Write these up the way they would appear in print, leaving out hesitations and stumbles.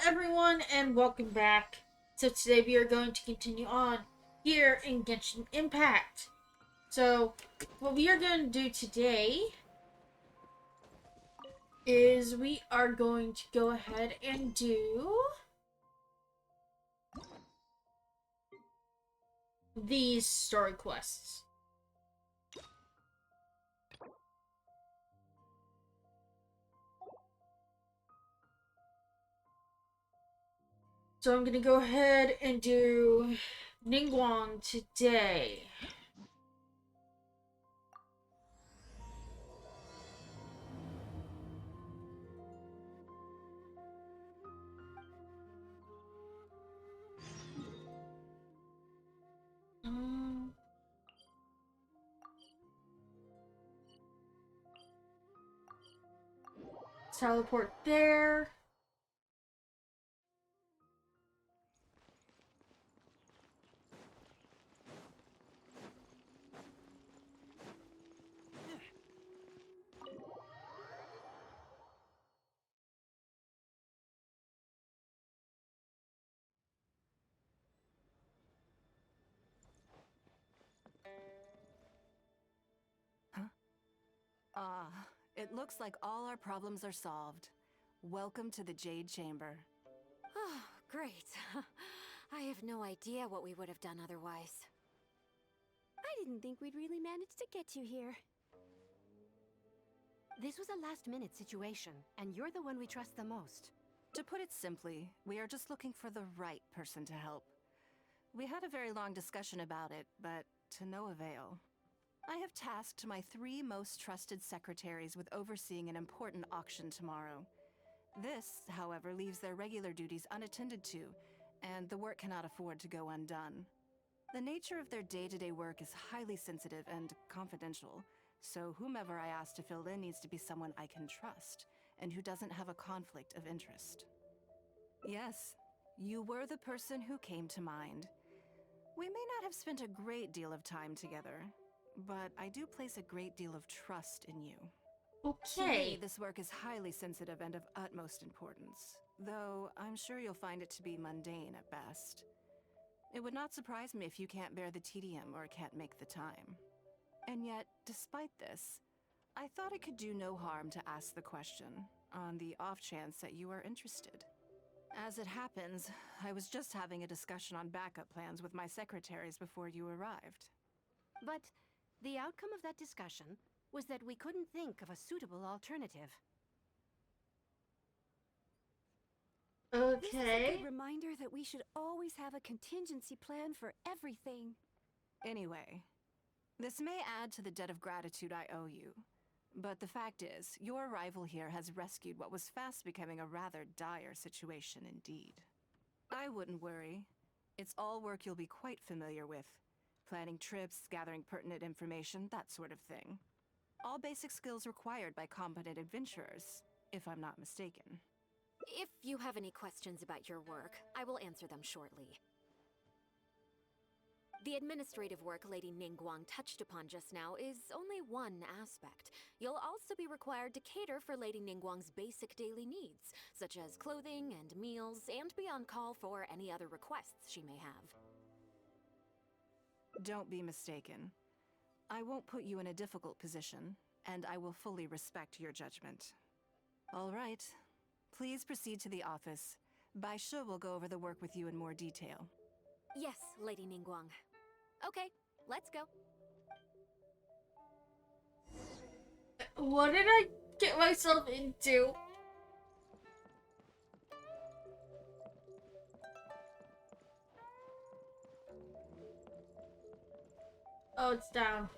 everyone, and welcome back. So today we are going to continue on here in Genshin Impact. So what we are going to do today is we are going to go ahead and do these story quests. So I'm going to go ahead and do Ningguang today. Teleport there. It looks like all our problems are solved. Welcome to the Jade Chamber. Oh, great. I have no idea what we would have done otherwise. I didn't think we'd really manage to get you here. This was a last-minute situation, and you're the one we trust the most. To put it simply, we are just looking for the right person to help. We had a very long discussion about it, but to no avail. I have tasked my 3 most trusted secretaries with overseeing an important auction tomorrow. This, however, leaves their regular duties unattended to, and the work cannot afford to go undone. The nature of their day-to-day work is highly sensitive and confidential, so whomever I ask to fill in needs to be someone I can trust, and who doesn't have a conflict of interest. Yes, you were the person who came to mind. We may not have spent a great deal of time together, but I do place a great deal of trust in you. To me, Okay. this work is highly sensitive and of utmost importance, though I'm sure you'll find it to be mundane at best. It would not surprise me if you can't bear the tedium or can't make the time. And yet, despite this, I thought it could do no harm to ask the question, on the off chance that you are interested. As it happens, I was just having a discussion on backup plans with my secretaries before you arrived. But the outcome of that discussion was that we couldn't think of a suitable alternative. This is a Okay. good reminder that we should always have a contingency plan for everything. Anyway, this may add to the debt of gratitude I owe you, but the fact is, your arrival here has rescued what was fast becoming a rather dire situation indeed. I wouldn't worry. It's all work you'll be quite familiar with. Planning trips, gathering pertinent information, that sort of thing. All basic skills required by competent adventurers, if I'm not mistaken. If you have any questions about your work, I will answer them shortly. The administrative work Lady Ningguang touched upon just now is only one aspect. You'll also be required to cater for Lady Ningguang's basic daily needs, such as clothing and meals, and be on call for any other requests she may have. Don't be mistaken. I won't put you in a difficult position, and I will fully respect your judgment. All right. Please proceed to the office. Bai Shi will go over the work with you in more detail. Yes, Lady Ningguang. Okay, let's go. What did I get myself into? Oh, it's down.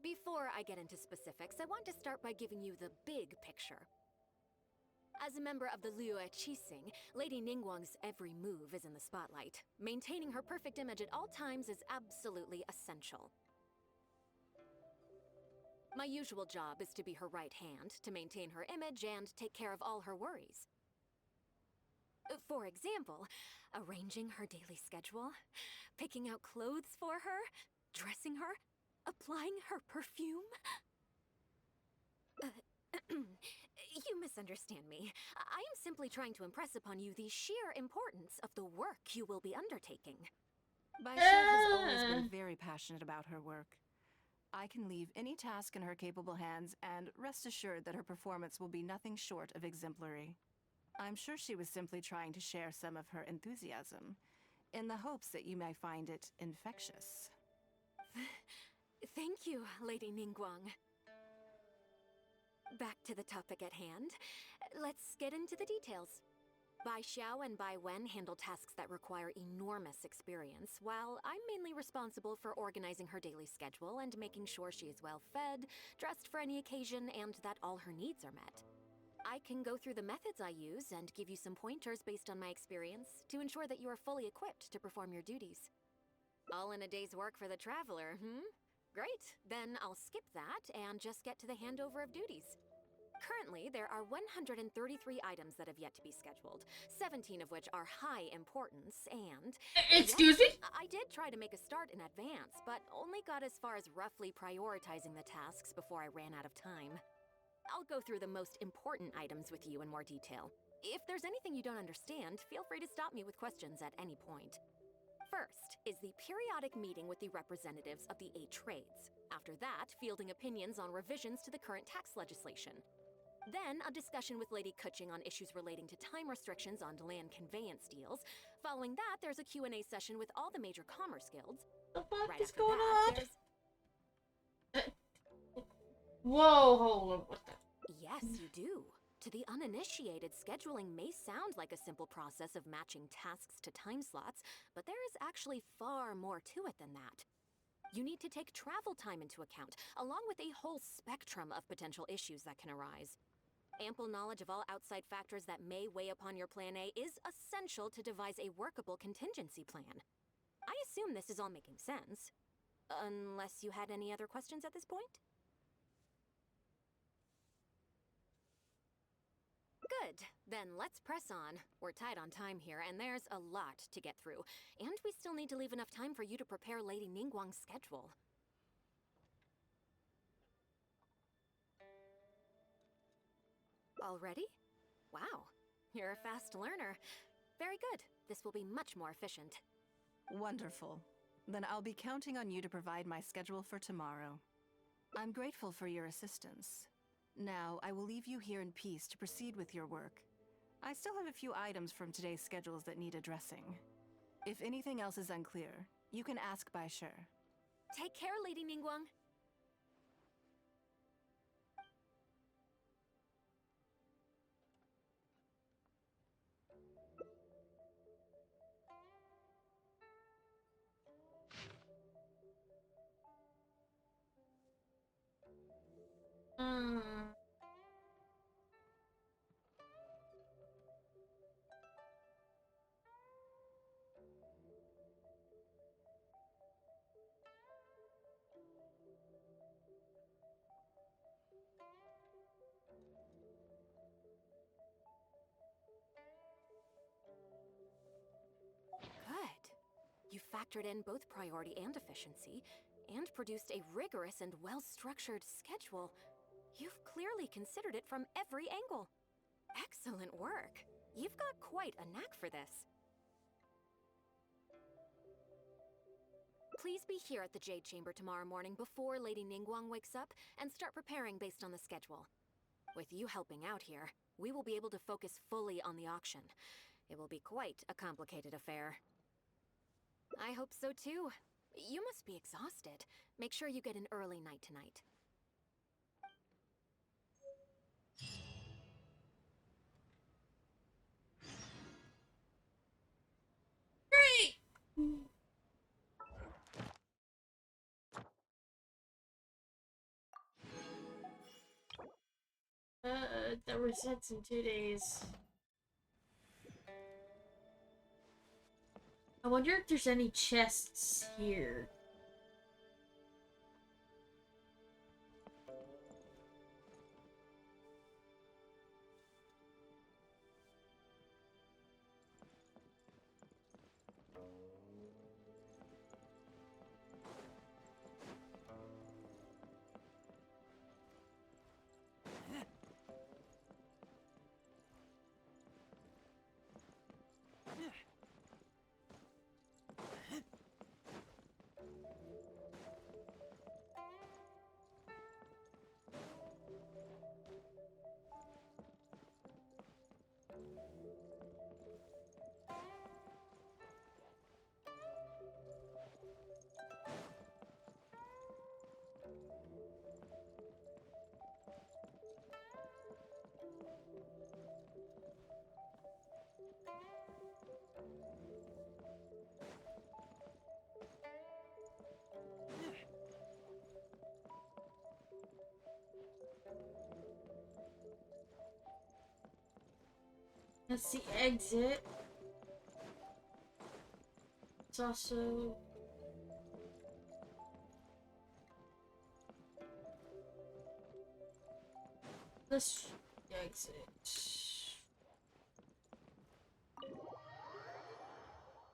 Before I get into specifics, I want to start by giving you the big picture. As a member of the Liyue Qixing, Lady Ningguang's every move is in the spotlight. Maintaining her perfect image at all times is absolutely essential. My usual job is to be her right hand, to maintain her image and take care of all her worries. For example, arranging her daily schedule, picking out clothes for her, dressing her, applying her perfume. You misunderstand me. I am simply trying to impress upon you the sheer importance of the work you will be undertaking. Baisha has always been very passionate about her work. I can leave any task in her capable hands and rest assured that her performance will be nothing short of exemplary. I'm sure she was simply trying to share some of her enthusiasm, in the hopes that you may find it infectious. Thank you, Lady Ningguang. Back to the topic at hand. Let's get into the details. Bai Xiao and Bai Wen handle tasks that require enormous experience, while I'm mainly responsible for organizing her daily schedule and making sure she is well fed, dressed for any occasion, and that all her needs are met. I can go through the methods I use and give you some pointers based on my experience to ensure that you are fully equipped to perform your duties. All in a day's work for the traveler, Great, then I'll skip that and just get to the handover of duties. Currently, there are 133 items that have yet to be scheduled, 17 of which are high importance, and... Excuse me? I did try to make a start in advance, but only got as far as roughly prioritizing the tasks before I ran out of time. I'll go through the most important items with you in more detail. If there's anything you don't understand, feel free to stop me with questions at any point. First is the periodic meeting with the representatives of the 8 trades. After that, fielding opinions on revisions to the current tax legislation. Then, a discussion with Lady Kuching on issues relating to time restrictions on land conveyance deals. Following that, there's a Q&A session with all the major commerce guilds. The fuck Right is after going that, on? Whoa, hold on, what the? Yes, you do. To the uninitiated, scheduling may sound like a simple process of matching tasks to time slots, but there is actually far more to it than that. You need to take travel time into account, along with a whole spectrum of potential issues that can arise. Ample knowledge of all outside factors that may weigh upon your Plan A is essential to devise a workable contingency plan. I assume this is all making sense. Unless you had any other questions at this point? Good. Then let's press on. We're tight on time here, and there's a lot to get through. And we still need to leave enough time for you to prepare Lady Ningguang's schedule. Already? Wow. You're a fast learner. Very good. This will be much more efficient. Wonderful. Then I'll be counting on you to provide my schedule for tomorrow. I'm grateful for your assistance. Now, I will leave you here in peace to proceed with your work. I still have a few items from today's schedules that need addressing. If anything else is unclear, you can ask Baisha. Take care, Lady Ningguang. Good. You factored in both priority and efficiency, and produced a rigorous and well-structured schedule. You've clearly considered it from every angle. Excellent work. You've got quite a knack for this. Please be here at the Jade Chamber tomorrow morning before Lady Ningguang wakes up and start preparing based on the schedule. With you helping out here, we will be able to focus fully on the auction. It will be quite a complicated affair. I hope so too. You must be exhausted. Make sure you get an early night tonight. Great! That resets in 2 days. I wonder if there's any chests here. That's the exit. It's also... this exit. I need a more physically demanding job.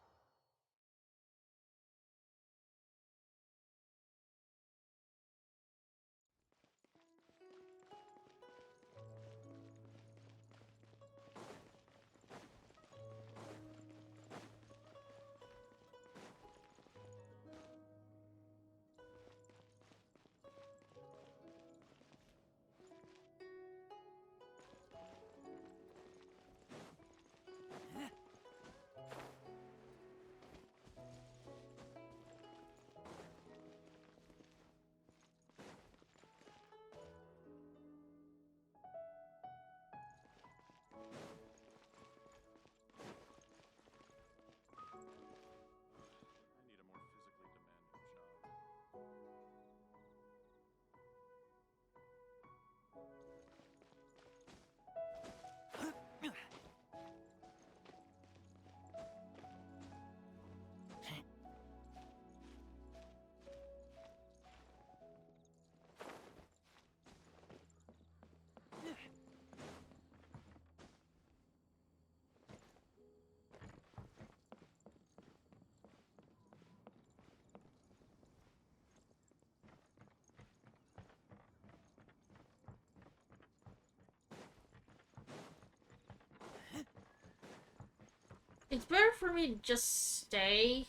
It's better for me to just stay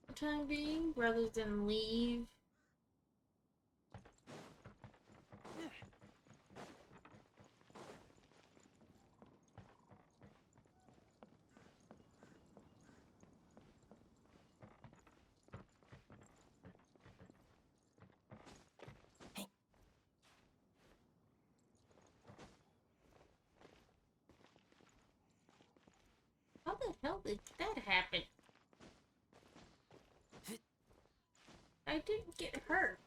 for the time being rather than leave. How the hell did that happen? I didn't get hurt.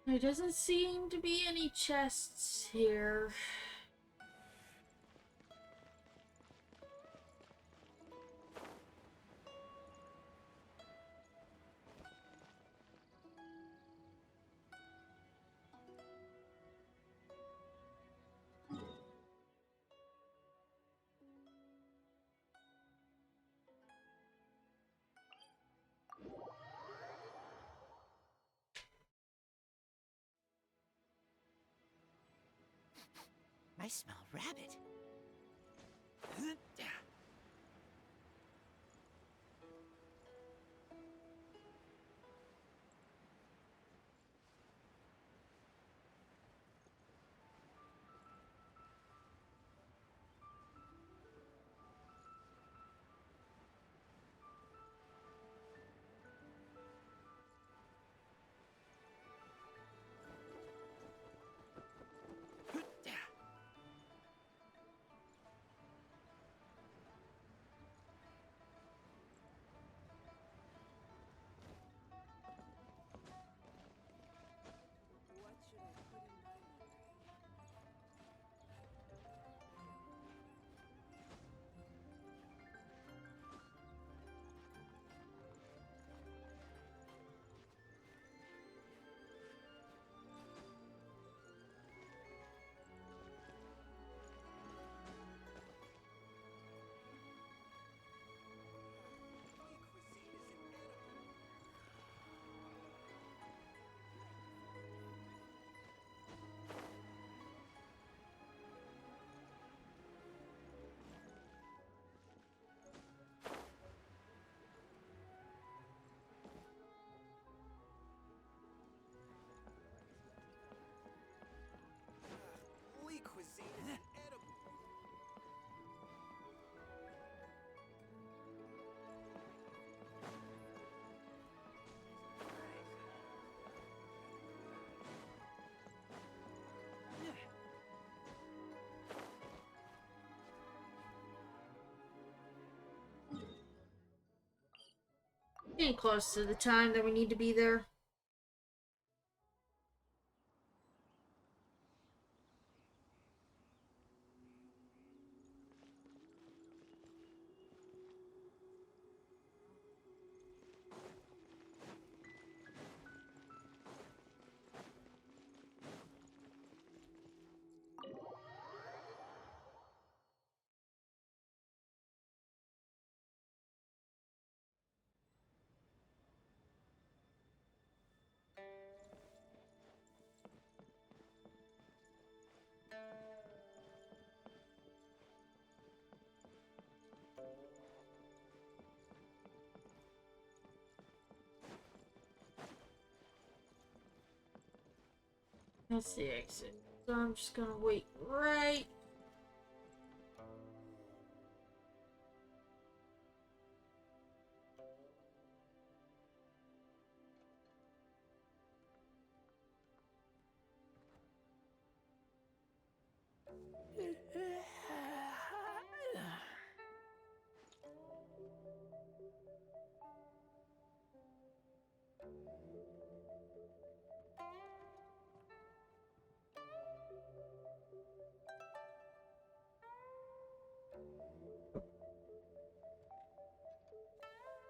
There doesn't seem to be any chests here. I smell rabbit. Getting close to the time that we need to be there. That's the exit. So I'm just gonna wait right.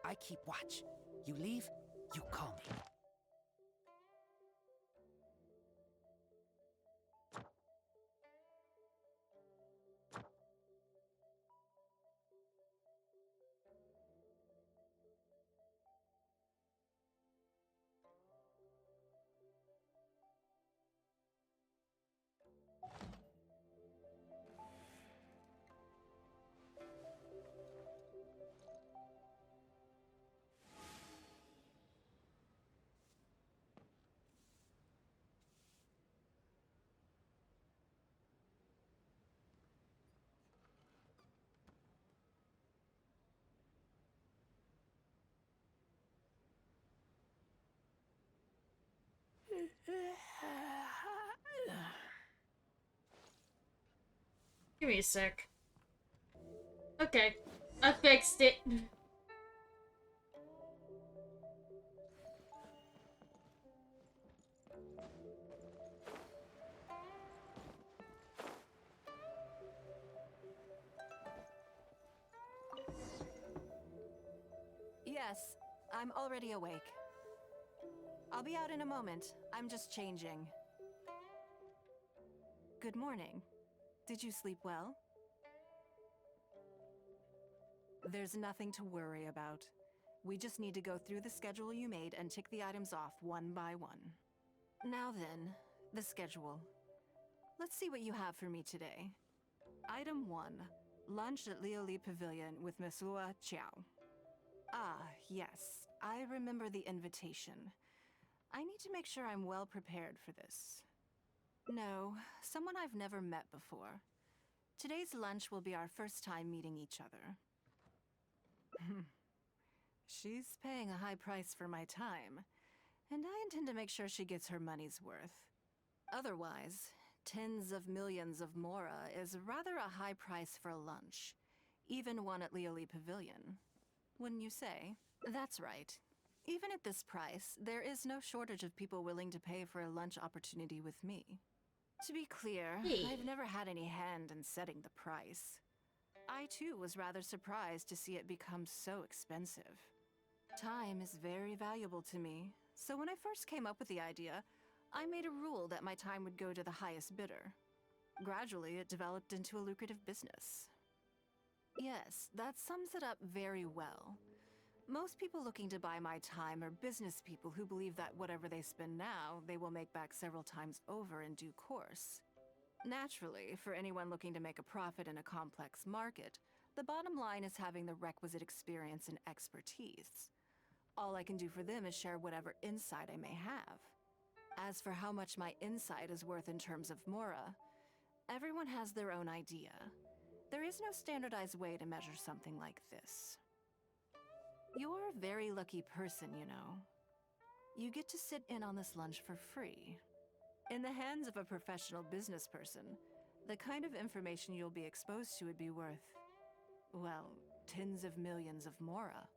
I keep watch. You leave, you call me. Give me a sec. Okay, I fixed it. Yes, I'm already awake. I'll be out in a moment. I'm just changing. Good morning. Did you sleep well? There's nothing to worry about. We just need to go through the schedule you made and tick the items off one by one. Now then, the schedule. Let's see what you have for me today. Item 1. Lunch at Lioli Pavilion with Miss Lua Chiao. Ah, yes. I remember the invitation. I need to make sure I'm well prepared for this. No, someone I've never met before. Today's lunch will be our first time meeting each other. She's paying a high price for my time, and I intend to make sure she gets her money's worth. Otherwise, tens of millions of Mora is rather a high price for a lunch, even one at Lioli Pavilion. Wouldn't you say? That's right. Even at this price, there is no shortage of people willing to pay for a lunch opportunity with me. To be clear, Hey. I've never had any hand in setting the price. I too was rather surprised to see it become so expensive. Time is very valuable to me, so when I first came up with the idea, I made a rule that my time would go to the highest bidder. Gradually, it developed into a lucrative business. Yes, that sums it up very well. Most people looking to buy my time are business people who believe that whatever they spend now, they will make back several times over in due course. Naturally, for anyone looking to make a profit in a complex market, the bottom line is having the requisite experience and expertise. All I can do for them is share whatever insight I may have. As for how much my insight is worth in terms of Mora, Everyone has their own idea. There is no standardized way to measure something like this. You're a very lucky person, you know. You get to sit in on this lunch for free. In the hands of a professional business person, the kind of information you'll be exposed to would be worth, well, tens of millions of mora.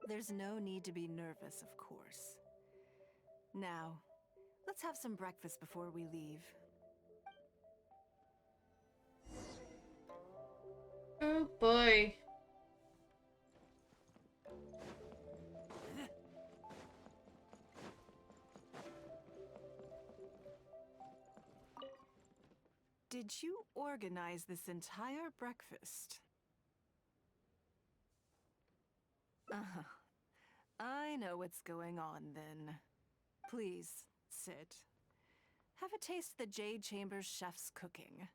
There's no need to be nervous, of course. Now, let's have some breakfast before we leave. Oh boy. Did you organize this entire breakfast? Uh-huh. I know what's going on then. Please, sit. Have a taste of the Jade Chamber's chef's cooking.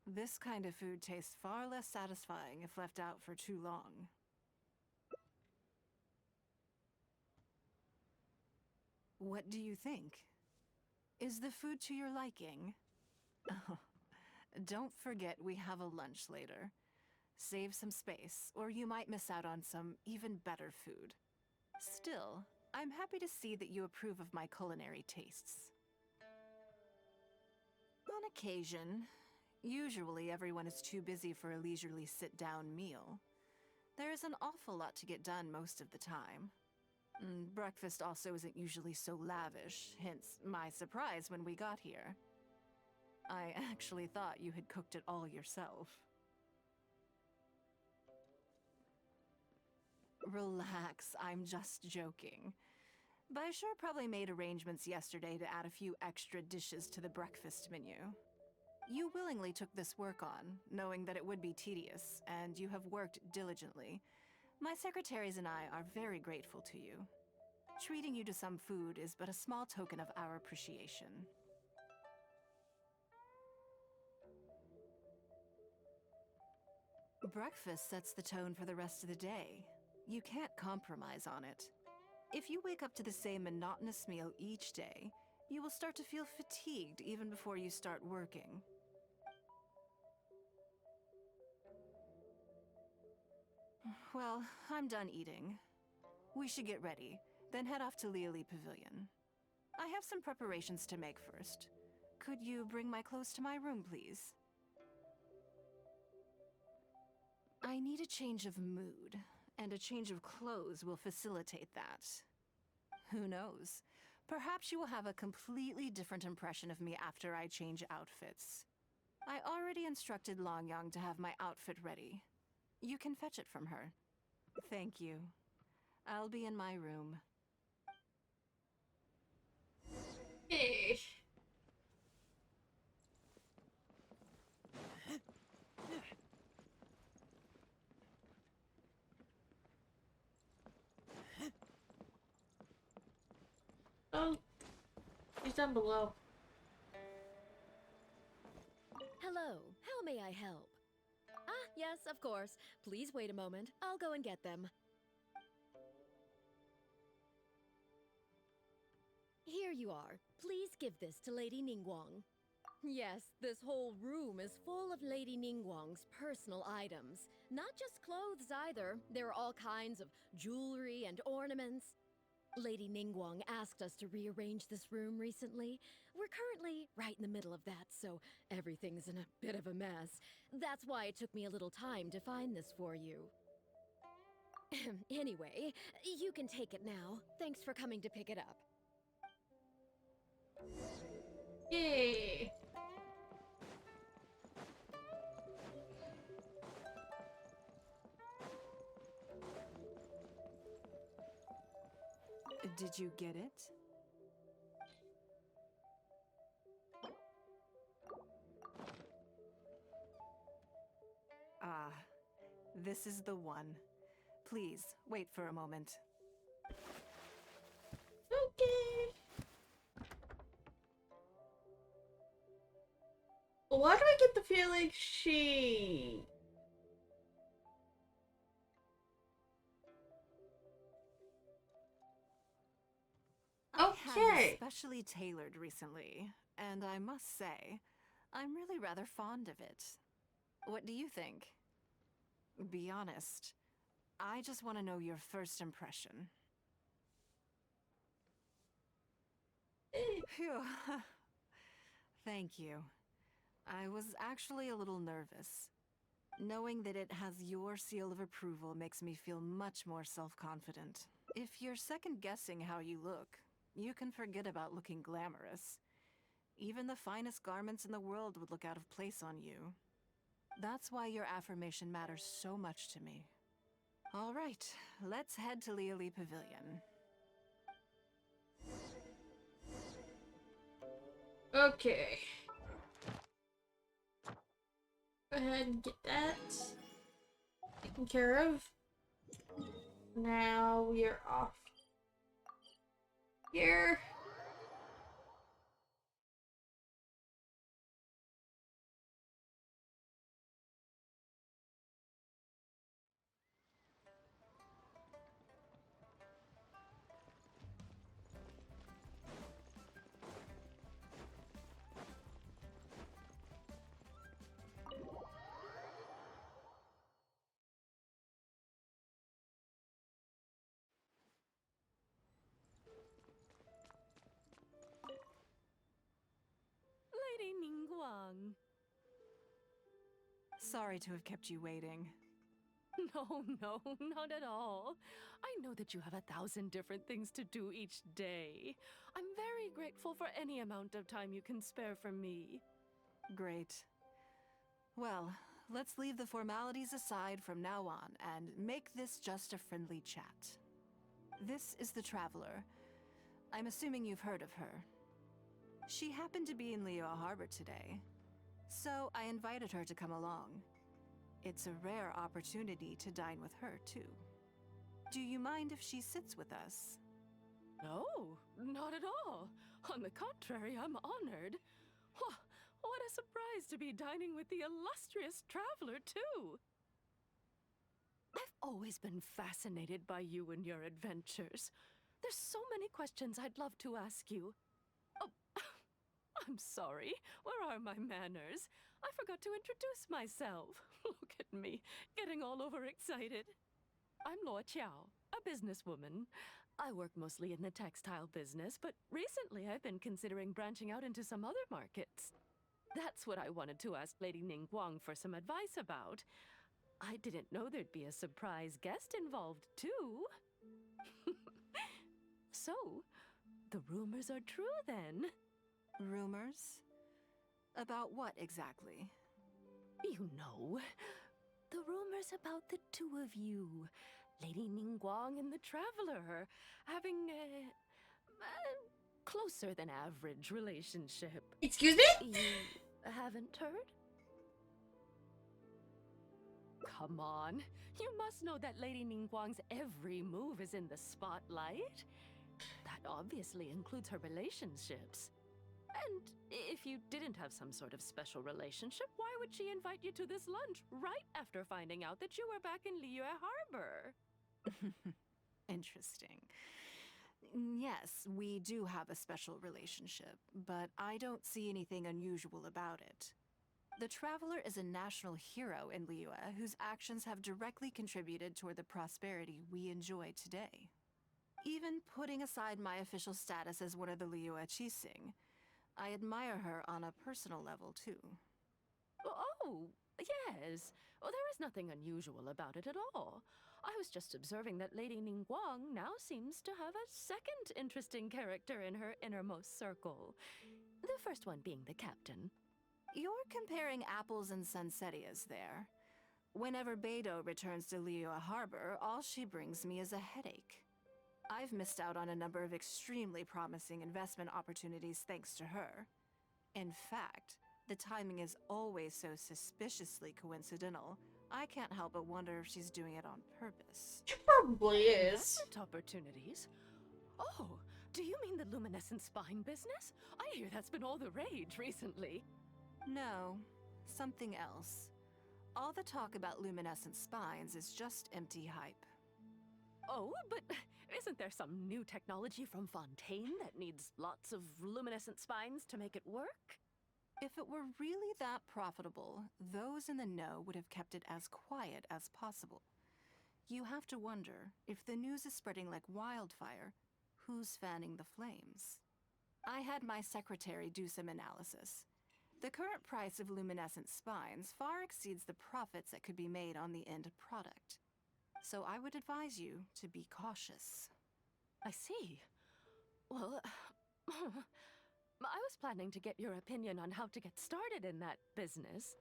This kind of food tastes far less satisfying if left out for too long. What do you think? Is the food to your liking? Oh, don't forget we have a lunch later. Save some space, or you might miss out on some even better food. Still, I'm happy to see that you approve of my culinary tastes. On occasion, usually everyone is too busy for a leisurely sit-down meal. There is an awful lot to get done most of the time. Breakfast also isn't usually so lavish, hence my surprise when we got here. I actually thought you had cooked it all yourself. Relax, I'm just joking. Baishar probably made arrangements yesterday to add a few extra dishes to the breakfast menu. You willingly took this work on, knowing that it would be tedious, and you have worked diligently. My secretaries and I are very grateful to you. Treating you to some food is but a small token of our appreciation. Breakfast sets the tone for the rest of the day. You can't compromise on it. If you wake up to the same monotonous meal each day, you will start to feel fatigued even before you start working. Well, I'm done eating. We should get ready, then head off to Liali Pavilion. I have some preparations to make first. Could you bring my clothes to my room, please? I need a change of mood, and a change of clothes will facilitate that. Who knows? Perhaps you will have a completely different impression of me after I change outfits. I already instructed Longyang to have my outfit ready. You can fetch it from her. Thank you. I'll be in my room. Hey. Oh, he's down below. Hello, how may I help? Ah, yes, of course. Please wait a moment. I'll go and get them. Here you are. Please give this to Lady Ningguang. Yes, this whole room is full of Lady Ningguang's personal items. Not just clothes either. There are all kinds of jewelry and ornaments. Lady Ningguang asked us to rearrange this room recently. We're currently right in the middle of that, so everything's in a bit of a mess. That's why it took me a little time to find this for you. Anyway, you can take it now. Thanks for coming to pick it up. Yay. Did you get it? Ah, this is the one. Please, wait for a moment. Okay. Why do I get the feeling she... I had Okay. this specially tailored recently, and I must say, I'm really rather fond of it. What do you think? Be honest. I just want to know your first impression. Phew. Thank you. I was actually a little nervous. Knowing that it has your seal of approval makes me feel much more self-confident. If you're second-guessing how you look, you can forget about looking glamorous. Even the finest garments in the world would look out of place on you. That's why your affirmation matters so much to me. All right, let's head to Lioli Pavilion. Okay. Go ahead and get that taken care of. Now we are off here. Lady Ningguang. Sorry to have kept you waiting. No, no, not at all. I know that you have 1,000 different things to do each day. I'm very grateful for any amount of time you can spare from me. Great. Well, let's leave the formalities aside from now on and make this just a friendly chat. This is the Traveler. I'm assuming you've heard of her. She happened to be in Liyue Harbor today, so I invited her to come along. It's a rare opportunity to dine with her, too. Do you mind if she sits with us? No, not at all. On the contrary, I'm honored. What a surprise to be dining with the illustrious Traveler, too. I've always been fascinated by you and your adventures. There's so many questions I'd love to ask you. Oh, I'm sorry. Where are my manners? I forgot to introduce myself. Look at me, getting all overexcited. I'm Luo Qiao, a businesswoman. I work mostly in the textile business, but recently I've been considering branching out into some other markets. That's what I wanted to ask Lady Ningguang for some advice about. I didn't know there'd be a surprise guest involved, too. So, the rumors are true then. Rumors? About what exactly? You know, the rumors about the two of you, Lady Ningguang and the Traveler, having a closer than average relationship. Excuse me? You haven't heard? Come on, you must know that Lady Ningguang's every move is in the spotlight. That obviously includes her relationships. And if you didn't have some sort of special relationship, why would she invite you to this lunch right after finding out that you were back in Liyue Harbor? Interesting. Yes, we do have a special relationship, but I don't see anything unusual about it. The Traveler is a national hero in Liyue whose actions have directly contributed toward the prosperity we enjoy today. Even putting aside my official status as one of the Liyue Qixing, I admire her on a personal level, too. Oh, yes. Well, there is nothing unusual about it at all. I was just observing that Lady Ningguang now seems to have a second interesting character in her innermost circle. The first one being the captain. You're comparing apples and sunsettias there. Whenever Beidou returns to Liyue Harbor, all she brings me is a headache. I've missed out on a number of extremely promising investment opportunities thanks to her. In fact, the timing is always so suspiciously coincidental, I can't help but wonder if she's doing it on purpose. She probably is. Investment opportunities? Oh, do you mean the luminescent spine business? I hear that's been all the rage recently. No, something else. All the talk about luminescent spines is just empty hype. Oh, but isn't there some new technology from Fontaine that needs lots of luminescent spines to make it work? If it were really that profitable, those in the know would have kept it as quiet as possible. You have to wonder, if the news is spreading like wildfire, who's fanning the flames? I had my secretary do some analysis. The current price of luminescent spines far exceeds the profits that could be made on the end product. So I would advise you to be cautious. I see. Well, I was planning to get your opinion on how to get started in that business.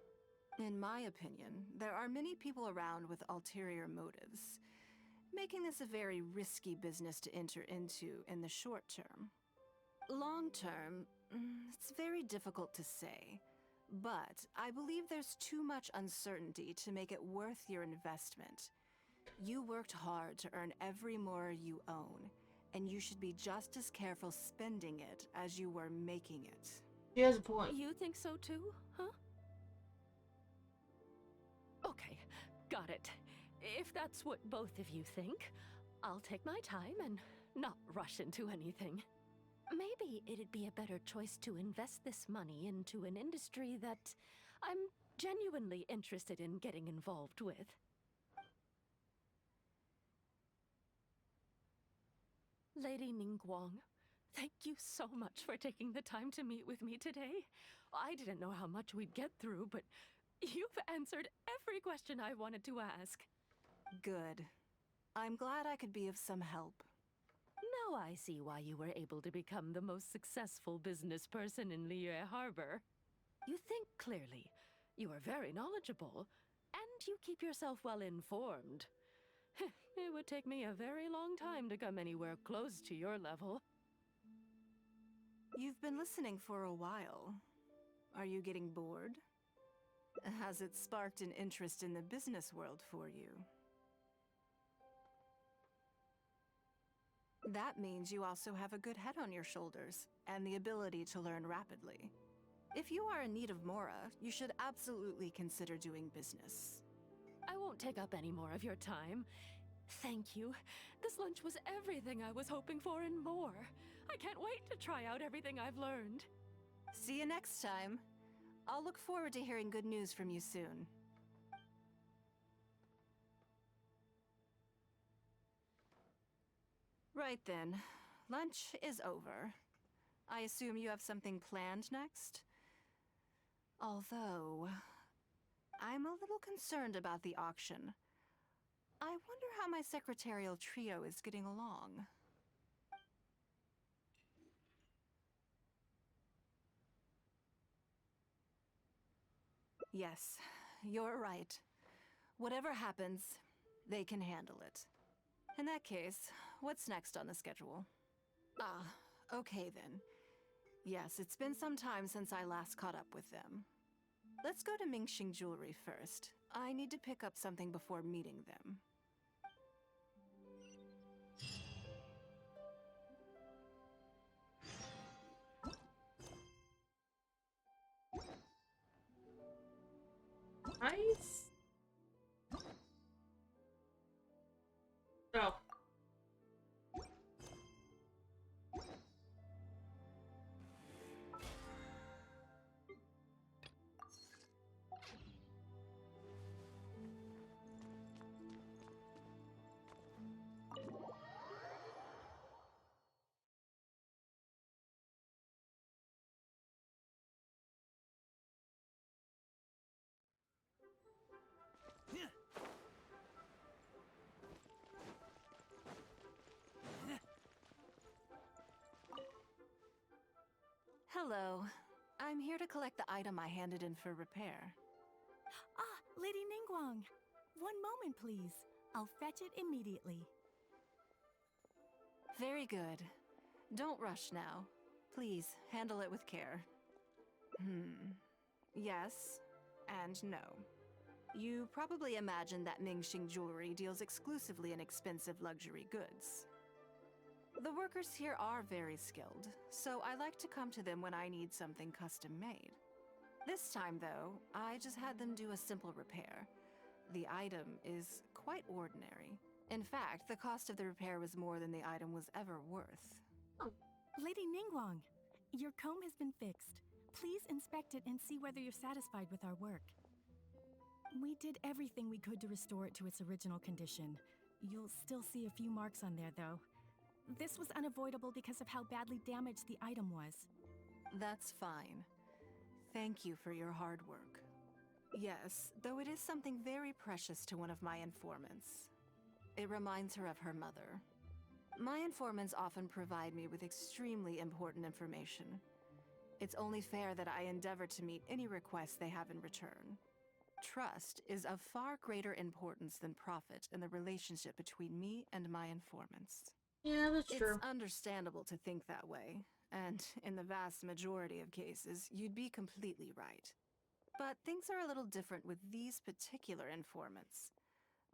In my opinion, there are many people around with ulterior motives, making this a very risky business to enter into in the short term. Long term, it's very difficult to say, but I believe there's too much uncertainty to make it worth your investment. You worked hard to earn every more you own, and you should be just as careful spending it as you were making it. She has a point. You think so too, huh? Okay, got it. If that's what both of you think, I'll take my time and not rush into anything. Maybe it'd be a better choice to invest this money into an industry that I'm genuinely interested in getting involved with. Lady Ningguang, thank you so much for taking the time to meet with me today. I didn't know how much we'd get through, but you've answered every question I wanted to ask. Good. I'm glad I could be of some help. Now I see why you were able to become the most successful business person in Liyue Harbor. You think clearly, you are very knowledgeable, and you keep yourself well informed. It would take me a very long time to come anywhere close to your level. You've been listening for a while. Are you getting bored? Has it sparked an interest in the business world for you? That means you also have a good head on your shoulders, and the ability to learn rapidly. If you are in need of Mora, you should absolutely consider doing business. I won't take up any more of your time. Thank you. This lunch was everything I was hoping for and more. I can't wait to try out everything I've learned. See you next time. I'll look forward to hearing good news from you soon. Right then. Lunch is over. I assume you have something planned next? Although, I'm a little concerned about the auction. I wonder how my secretarial trio is getting along. Yes, you're right. Whatever happens, they can handle it. In that case, what's next on the schedule? Okay then. Yes, it's been some time since I last caught up with them. Let's go to Mingxing Jewelry first. I need to pick up something before meeting them. Nice. Oh. Hello. I'm here to collect the item I handed in for repair. Ah, Lady Ningguang. One moment, please. I'll fetch it immediately. Very good. Don't rush now. Please, handle it with care. Yes, and no. You probably imagine that Mingxing Jewelry deals exclusively in expensive luxury goods. The workers here are very skilled, so I like to come to them when I need something custom-made. This time, though, I just had them do a simple repair. The item is quite ordinary. In fact, the cost of the repair was more than the item was ever worth. Lady Ningguang, your comb has been fixed. Please inspect it and see whether you're satisfied with our work. We did everything we could to restore it to its original condition. You'll still see a few marks on there, though. This was unavoidable because of how badly damaged the item was. That's fine. Thank you for your hard work. Yes, though it is something very precious to one of my informants. It reminds her of her mother. My informants often provide me with extremely important information. It's only fair that I endeavor to meet any requests they have in return. Trust is of far greater importance than profit in the relationship between me and my informants. Yeah, that's true. It's understandable to think that way, and in the vast majority of cases, you'd be completely right. But things are a little different with these particular informants.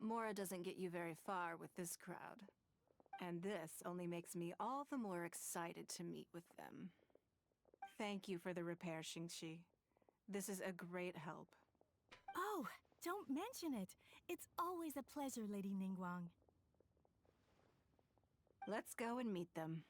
Mora doesn't get you very far with this crowd. And this only makes me all the more excited to meet with them. Thank you for the repair, Xingqi. This is a great help. Oh, don't mention it. It's always a pleasure, Lady Ningguang. Let's go and meet them.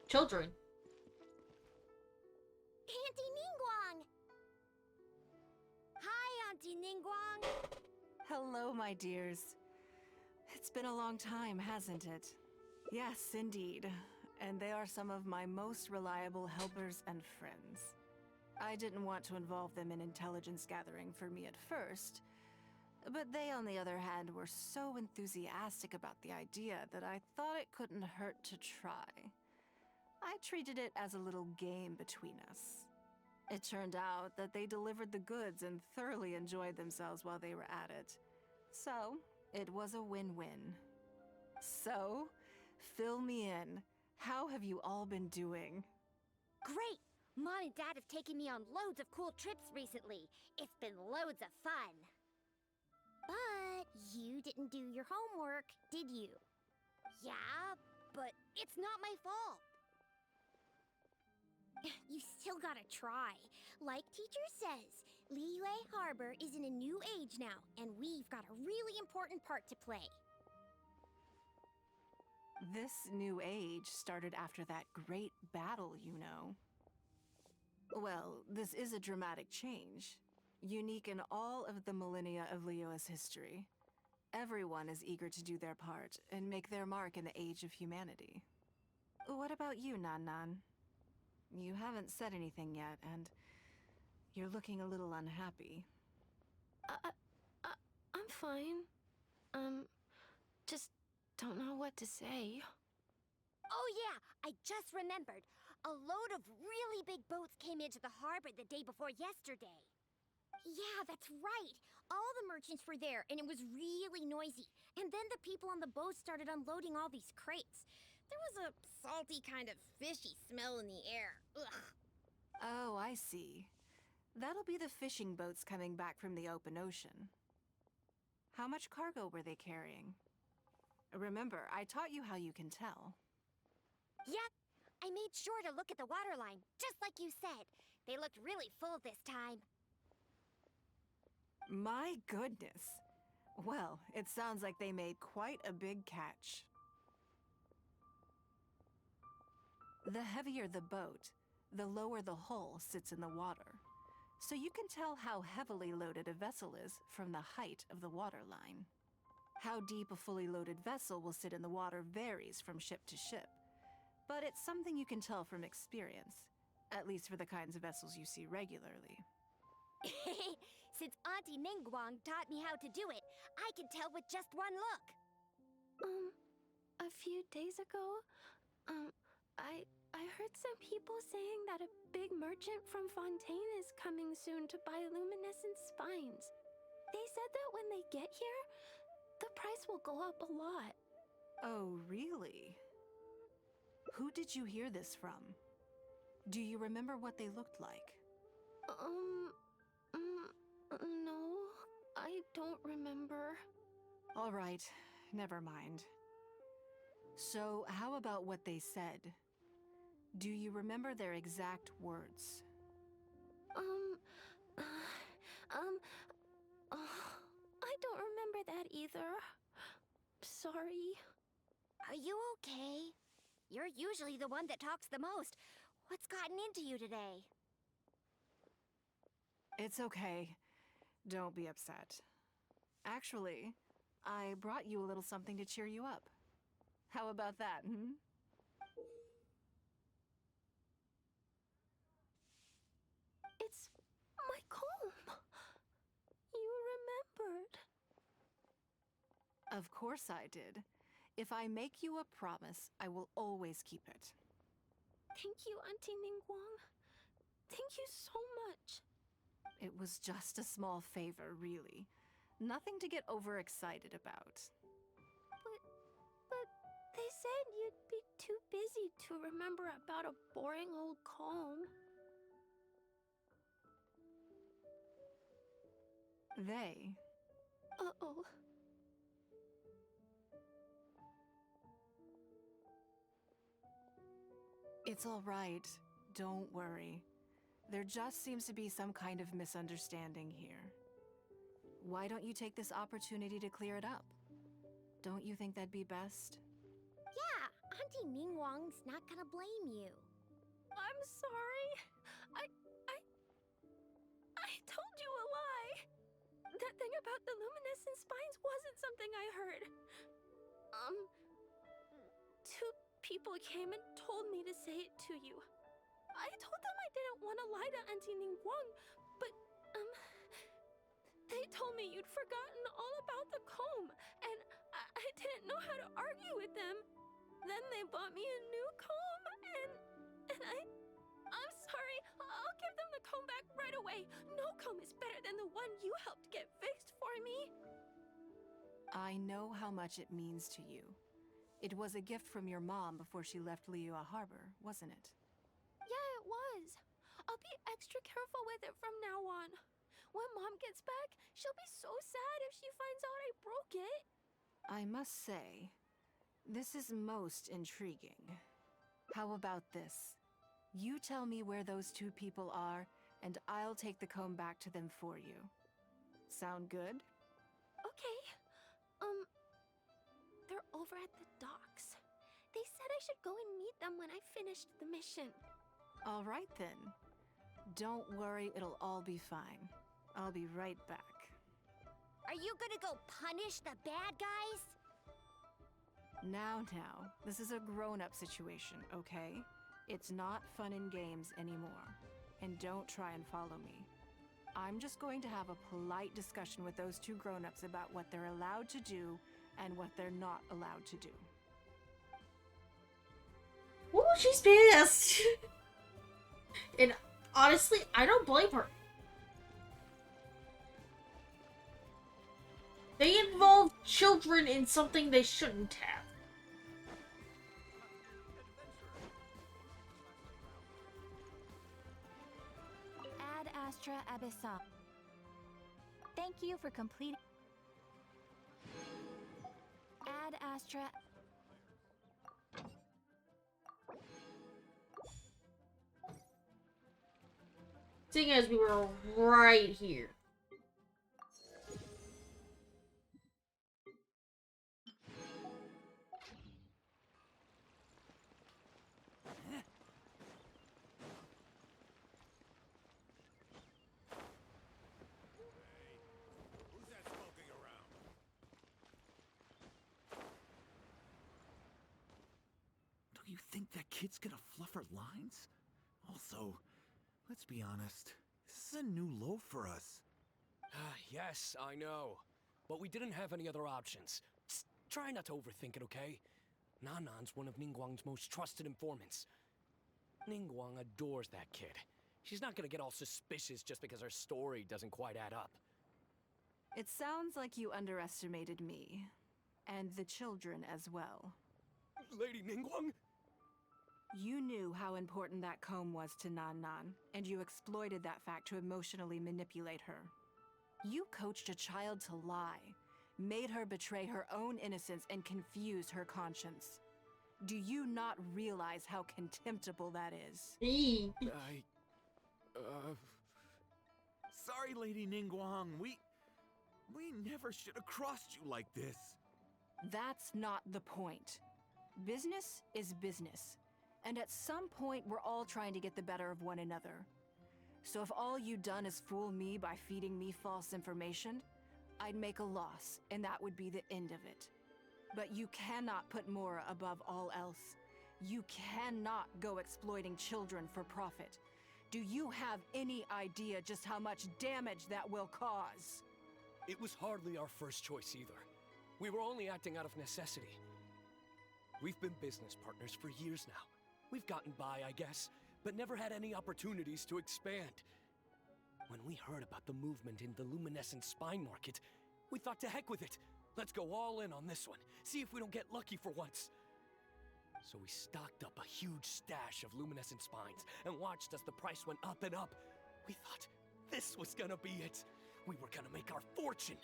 Children. Auntie Ningguang! Hi, Auntie Ningguang! Hello, my dears. It's been a long time, hasn't it? Yes, indeed. And they are some of my most reliable helpers and friends. I didn't want to involve them in intelligence gathering for me at first, but they, on the other hand, were so enthusiastic about the idea that I thought it couldn't hurt to try. I treated it as a little game between us. It turned out that they delivered the goods and thoroughly enjoyed themselves while they were at it. So, it was a win-win. So, fill me in. How have you all been doing? Great! Mom and Dad have taken me on loads of cool trips recently. It's been loads of fun. But you didn't do your homework, did you? Yeah, but it's not my fault. You still gotta try. Like teacher says, Liyue Harbor is in a new age now, and we've got a really important part to play. This new age started after that great battle, you know. Well, this is a dramatic change, unique in all of the millennia of Liyue's history. Everyone is eager to do their part and make their mark in the age of humanity. What about you, Nan? You haven't said anything yet, and you're looking a little unhappy. I'm fine. Just don't know what to say. Oh yeah, I just remembered. A load of really big boats came into the harbor the day before yesterday. Yeah, that's right. All the merchants were there, and it was really noisy. And then the people on the boat started unloading all these crates. There was a salty kind of fishy smell in the air. Ugh. Oh, I see. That'll be the fishing boats coming back from the open ocean. How much cargo were they carrying? Remember, I taught you how you can tell. Yep, I made sure to look at the waterline, just like you said. They looked really full this time. My goodness. Well, it sounds like they made quite a big catch. The heavier the boat, the lower the hull sits in the water. So you can tell how heavily loaded a vessel is from the height of the waterline. How deep a fully loaded vessel will sit in the water varies from ship to ship. But it's something you can tell from experience, at least for the kinds of vessels you see regularly. Since Auntie Ningguang taught me how to do it, I can tell with just one look. A few days ago, I heard some people saying that a big merchant from Fontaine is coming soon to buy luminescent spines. They said that when they get here, the price will go up a lot. Oh, really? Who did you hear this from? Do you remember what they looked like? No, I don't remember. All right, never mind. So, how about what they said? Do you remember their exact words? Uh, I don't remember that either. Sorry. Are you okay? You're usually the one that talks the most. What's gotten into you today? It's okay. Don't be upset. Actually, I brought you a little something to cheer you up. How about that, hmm? It's my comb. You remembered. Of course I did. If I make you a promise, I will always keep it. Thank you, Auntie Ningguang. Thank you so much. It was just a small favor, really. Nothing to get overexcited about. But they said you'd be too busy to remember about a boring old comb. They? Uh-oh. It's all right. Don't worry. There just seems to be some kind of misunderstanding here. Why don't you take this opportunity to clear it up? Don't you think that'd be best? Yeah, Auntie Ningguang's not gonna blame you. I'm sorry. I told you a lie. That thing about the luminescent spines wasn't something I heard. Two people came and told me to say it to you. I told them I didn't want to lie to Auntie Ningguang, but, they told me you'd forgotten all about the comb, and I didn't know how to argue with them. Then they bought me a new comb, and I'm sorry. I'll give them the comb back right away. No comb is better than the one you helped get fixed for me. I know how much it means to you. It was a gift from your mom before she left Liyue Harbor, wasn't it? Yeah, it was. I'll be extra careful with it from now on. When Mom gets back, she'll be so sad if she finds out I broke it. I must say, this is most intriguing. How about this? You tell me where those two people are, and I'll take the comb back to them for you. Sound good? Okay. They're over at the docks. They said I should go and meet them when I finished the mission. All right then. Don't worry, it'll all be fine. I'll be right back. Are you gonna go punish the bad guys? Now, this is a grown-up situation, okay? It's not fun and games anymore. And don't try and follow me. I'm just going to have a polite discussion with those two grown-ups about what they're allowed to do and what they're not allowed to do. Ooh, she's pissed! And honestly, I don't blame her. They involved children in something they shouldn't have. Ad Astra Abyssal. Thank you for completing. Ad Astra. Seeing as we were right here. Who's that smoking around? Do you think that kid's gonna fluff her lines? Also, let's be honest, this is a new low for us. Yes, I know. But we didn't have any other options. Just try not to overthink it, okay? Nanan's one of Ningguang's most trusted informants. Ningguang adores that kid. She's not gonna get all suspicious just because her story doesn't quite add up. It sounds like you underestimated me. And the children as well. Lady Ningguang? You knew how important that comb was to Nan Nan, and you exploited that fact to emotionally manipulate her. You coached a child to lie, made her betray her own innocence and confuse her conscience. Do you not realize how contemptible that is? Eee. Sorry, Lady Ningguang. We never should have crossed you like this. That's not the point. Business is business. And at some point, we're all trying to get the better of one another. So if all you've done is fool me by feeding me false information, I'd make a loss, and that would be the end of it. But you cannot put Mora above all else. You cannot go exploiting children for profit. Do you have any idea just how much damage that will cause? It was hardly our first choice either. We were only acting out of necessity. We've been business partners for years now. We've gotten by, I guess, but never had any opportunities to expand. When we heard about the movement in the luminescent spine market, we thought to heck with it. Let's go all in on this one, see if we don't get lucky for once. So we stocked up a huge stash of luminescent spines and watched as the price went up and up. We thought this was gonna be it. We were gonna make our fortune.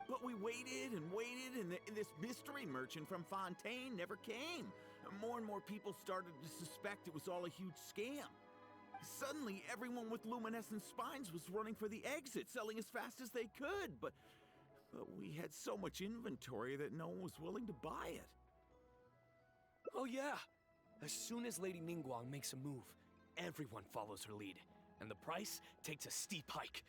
But we waited and waited, and this mystery merchant from Fontaine never came. More and more people started to suspect it was all a huge scam. Suddenly, everyone with luminescent spines was running for the exit, selling as fast as they could, but we had so much inventory that no one was willing to buy it. Oh yeah! As soon as Lady Ningguang makes a move, everyone follows her lead, and the price takes a steep hike.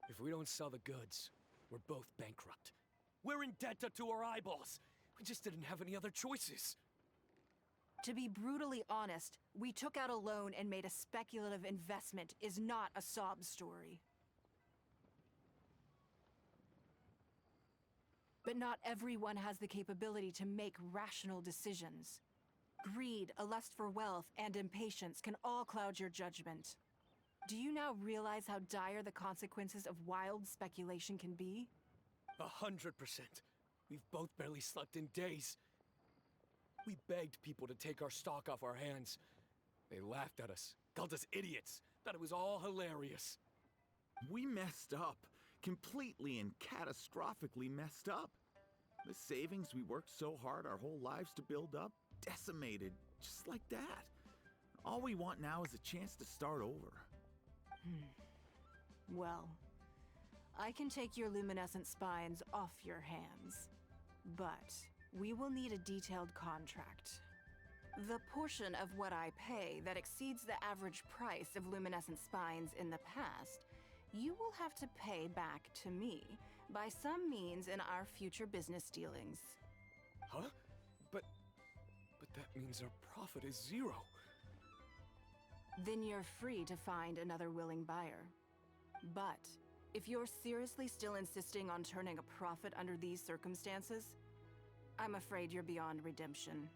If we don't sell the goods, we're both bankrupt. We're in debt up to our eyeballs. We just didn't have any other choices. To be brutally honest, we took out a loan and made a speculative investment is not a sob story. But not everyone has the capability to make rational decisions. Greed, a lust for wealth, and impatience can all cloud your judgment. Do you now realize how dire the consequences of wild speculation can be? 100%. We've both barely slept in days. We begged people to take our stock off our hands. They laughed at us, called us idiots, thought it was all hilarious. We messed up. Completely and catastrophically messed up. The savings we worked so hard our whole lives to build up, decimated, just like that. All we want now is a chance to start over. Well, I can take your luminescent spines off your hands, but we will need a detailed contract. The portion of what I pay that exceeds the average price of luminescent spines in the past, you will have to pay back to me by some means in our future business dealings. Huh? But that means our profit is zero. Then you're free to find another willing buyer. But if you're seriously still insisting on turning a profit under these circumstances, I'm afraid you're beyond redemption.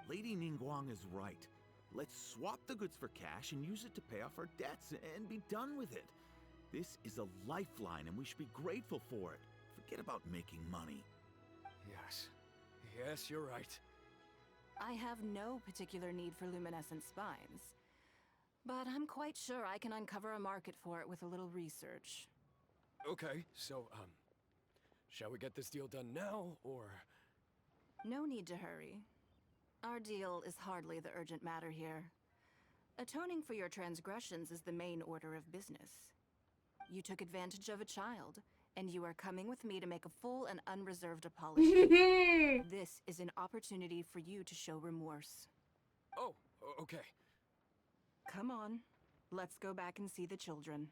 Lady Ningguang is right. Let's swap the goods for cash and use it to pay off our debts and be done with it. This is a lifeline and we should be grateful for it. Forget about making money. Yes, you're right. I have no particular need for luminescent spines, but I'm quite sure I can uncover a market for it with a little research. Okay, so, shall we get this deal done now, or...? No need to hurry. Our deal is hardly the urgent matter here. Atoning for your transgressions is the main order of business. You took advantage of a child, and you are coming with me to make a full and unreserved apology. This is an opportunity for you to show remorse. Oh, okay. Come on, let's go back and see the children.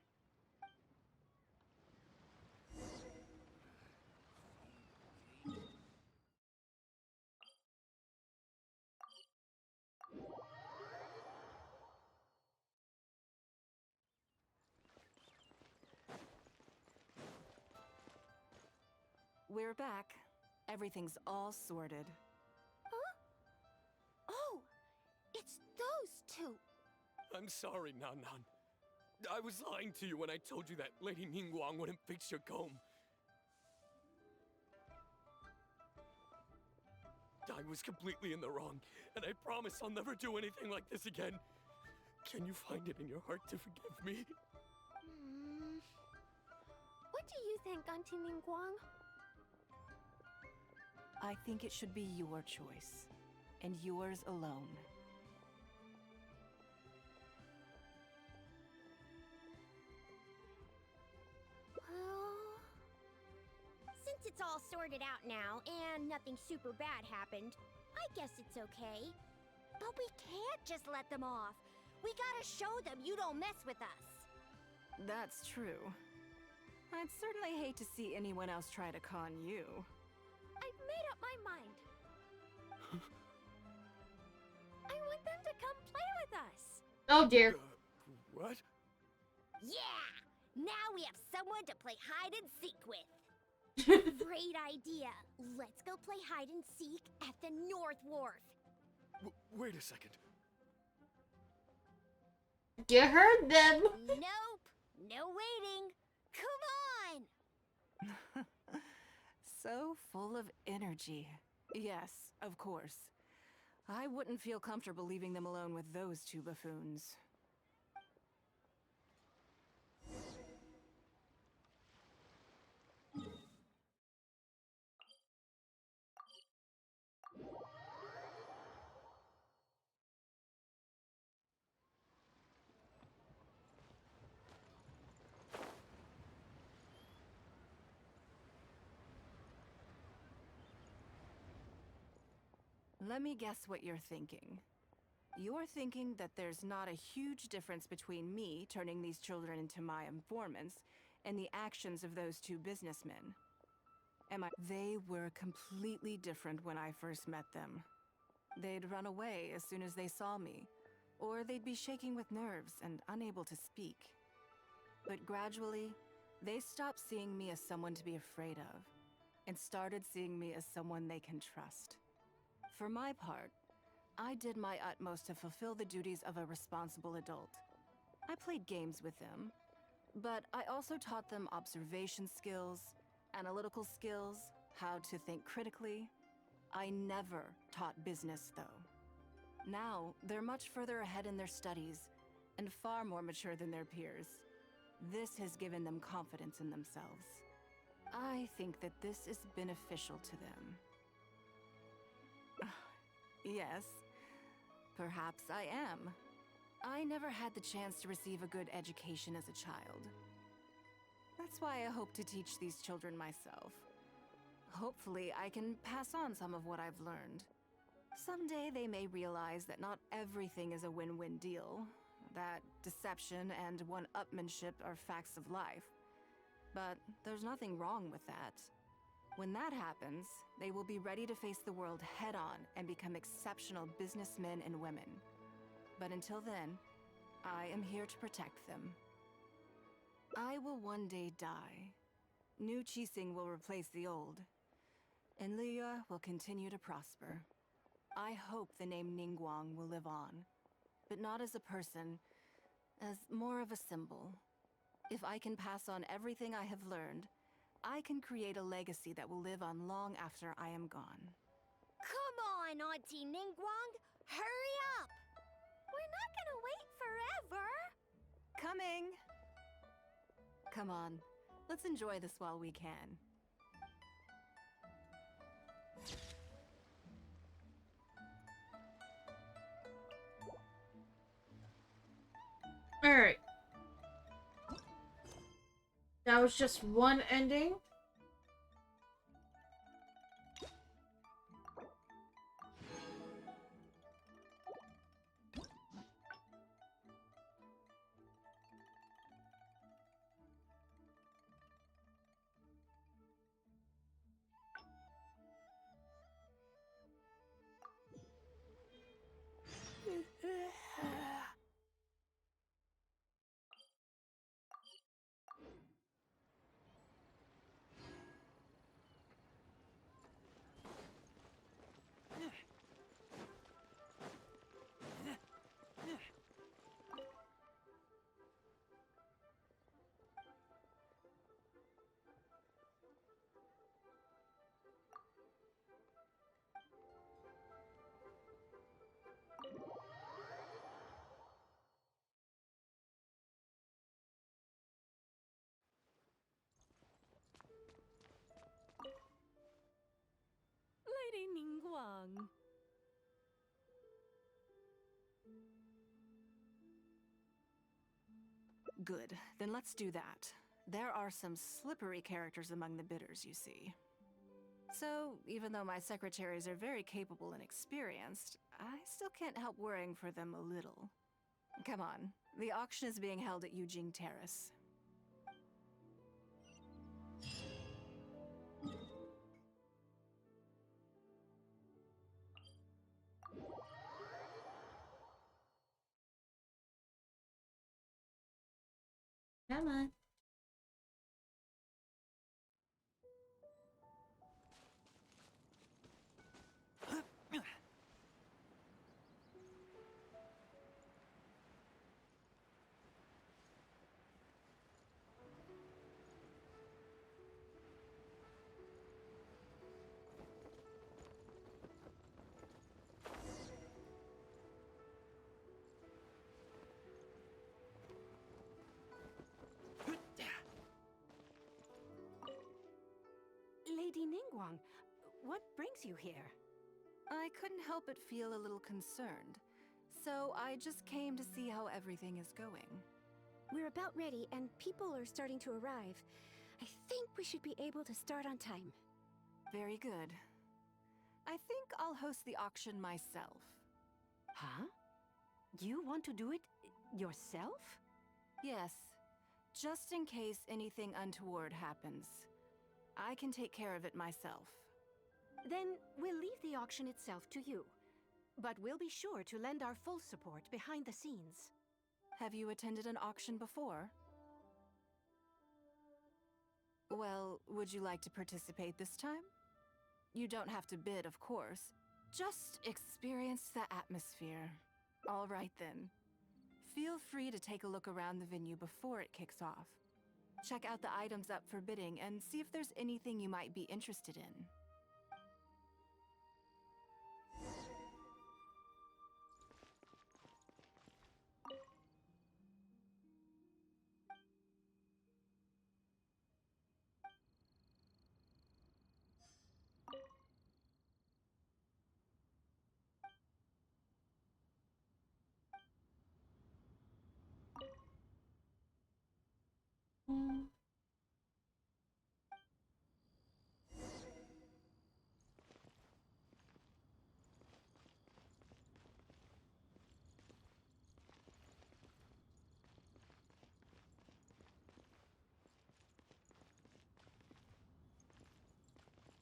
We're back. Everything's all sorted. Huh? Oh, it's those two. I'm sorry, Nan Nan. I was lying to you when I told you that Lady Ningguang wouldn't fix your comb. I was completely in the wrong, and I promise I'll never do anything like this again. Can you find it in your heart to forgive me? What do you think, Auntie Ningguang? I think it should be your choice. and yours alone. Well, since it's all sorted out now and nothing super bad happened, I guess it's okay. But we can't just let them off. We gotta show them you don't mess with us. That's true. I'd certainly hate to see anyone else try to con you. I've made up my mind. I want them to come play with us. Oh dear. What? Yeah! Now we have someone to play hide and seek with. Great idea. Let's go play hide and seek at the North Wharf. Wait a second. You heard them. Nope. No waiting. Come on! So full of energy. Yes, of course. I wouldn't feel comfortable leaving them alone with those two buffoons. Let me guess what you're thinking. You're thinking that there's not a huge difference between me turning these children into my informants and the actions of those two businessmen. They were completely different when I first met them. They'd run away as soon as they saw me, or they'd be shaking with nerves and unable to speak. But gradually, they stopped seeing me as someone to be afraid of, and started seeing me as someone they can trust. For my part, I did my utmost to fulfill the duties of a responsible adult. I played games with them, but I also taught them observation skills, analytical skills, how to think critically. I never taught business, though. Now, they're much further ahead in their studies, and far more mature than their peers. This has given them confidence in themselves. I think that this is beneficial to them. Yes, perhaps I am. I never had the chance to receive a good education as a child. That's why I hope to teach these children myself. Hopefully, I can pass on some of what I've learned. Someday they may realize that not everything is a win-win deal, that deception and one-upmanship are facts of life. But there's nothing wrong with that. When that happens, they will be ready to face the world head-on and become exceptional businessmen and women. But until then, I am here to protect them. I will one day die. New Qixing will replace the old, and Liyue will continue to prosper. I hope the name Ningguang will live on, but not as a person, as more of a symbol. If I can pass on everything I have learned, I can create a legacy that will live on long after I am gone. Come on, Auntie Ningguang! Hurry up! We're not gonna wait forever. Coming! Come on, let's enjoy this while we can. Alright. That was just one ending. Lady Ningguang. Good, then let's do that. There are some slippery characters among the bidders, you see. So, even though my secretaries are very capable and experienced, I still can't help worrying for them a little. Come on, the auction is being held at Eugene Terrace. Come on. Lady Ningguang, what brings you here? I couldn't help but feel a little concerned, so I just came to see how everything is going. We're about ready, and people are starting to arrive. I think we should be able to start on time. Very good. I think I'll host the auction myself. Huh? You want to do it yourself? Yes, just in case anything untoward happens. I can take care of it myself. Then we'll leave the auction itself to you. But we'll be sure to lend our full support behind the scenes. Have you attended an auction before? Well, would you like to participate this time? You don't have to bid, of course. Just experience the atmosphere. All right then. Feel free to take a look around the venue before it kicks off. Check out the items up for bidding and see if there's anything you might be interested in.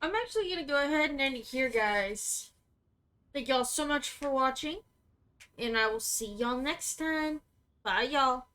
I'm actually gonna go ahead and end it here, guys. Thank y'all so much for watching, and I will see y'all next time. Bye, y'all.